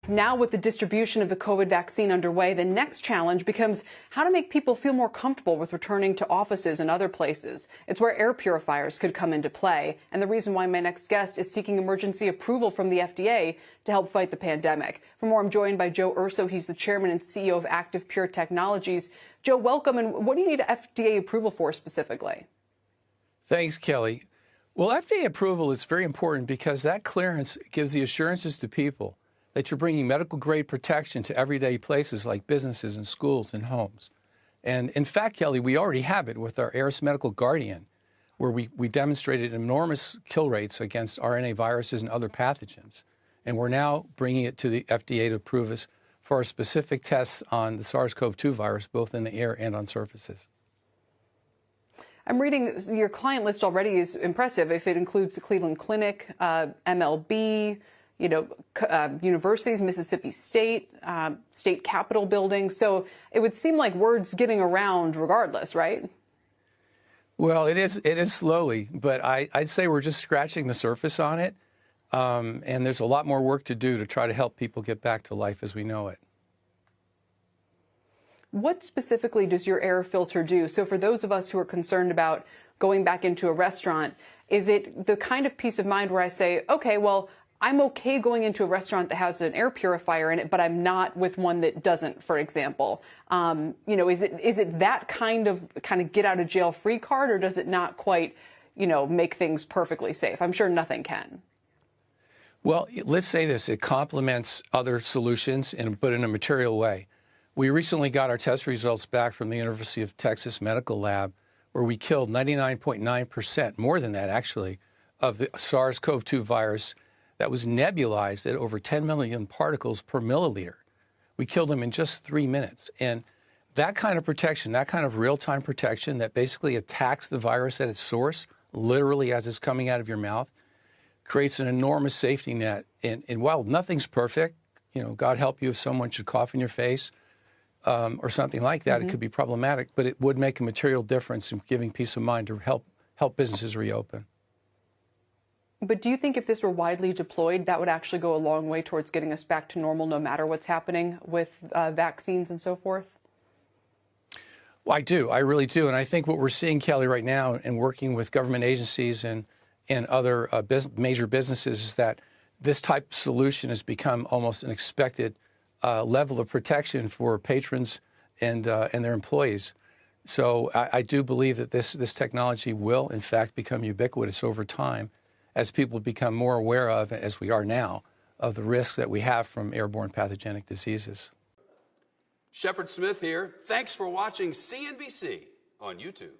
Now, with the distribution of the COVID vaccine underway, the next challenge becomes how to make people feel more comfortable with returning to offices and other places. It's where air purifiers could come into play. And the reason why my next guest is seeking emergency approval from the FDA to help fight the pandemic. For more, I'm joined by Urso. He's the chairman and CEO of Activepure Technologies. Joe, welcome. And what do you need FDA approval for specifically? Thanks, Kelly. Well, FDA approval is very important because that clearance gives the assurances to people that you're bringing medical-grade protection to everyday places like businesses and schools and homes. And in fact, Kelly, we already have it with our Aeris Medical Guardian, where we demonstrated enormous kill rates against RNA viruses and other pathogens. And we're now bringing it to the FDA to approve us for our specific tests on the SARS-CoV-2 virus, both in the air and on surfaces. I'm reading your client list already is impressive. If it includes the Cleveland Clinic, MLB, universities, Mississippi State, state capitol buildings. So it would seem like word's getting around regardless, right? Well, it is slowly, but I'd say we're just scratching the surface on it. And there's a lot more work to do to try to help people get back to life as we know it. What specifically does your air filter do? So for those of us who are concerned about going back into a restaurant, is it the kind of peace of mind where I say, okay, well, I'm okay going into a restaurant that has an air purifier in it, but I'm not with one that doesn't, for example. Is it that kind of get out of jail free card, or does it not quite, make things perfectly safe? I'm sure nothing can. Well, let's say this, it complements other solutions but in a material way. We recently got our test results back from the University of Texas Medical Lab, where we killed 99.9%, more than that actually, of the SARS-CoV-2 virus that was nebulized at over 10 million particles per milliliter. We killed them in just 3 minutes. And that kind of protection, that kind of real-time protection that basically attacks the virus at its source, literally as it's coming out of your mouth, creates an enormous safety net. And while nothing's perfect, God help you if someone should cough in your face or something like that, It could be problematic, but it would make a material difference in giving peace of mind to help businesses reopen. But do you think if this were widely deployed, that would actually go a long way towards getting us back to normal, no matter what's happening with vaccines and so forth? Well, I do. I really do. And I think what we're seeing, Kelly, right now, and working with government agencies and other major businesses, is that this type of solution has become almost an expected level of protection for patrons and their employees. So I do believe that this technology will, in fact, become ubiquitous over time, as people become more aware of, as we are now, of the risks that we have from airborne pathogenic diseases. Shepard Smith here. Thanks for watching CNBC on YouTube.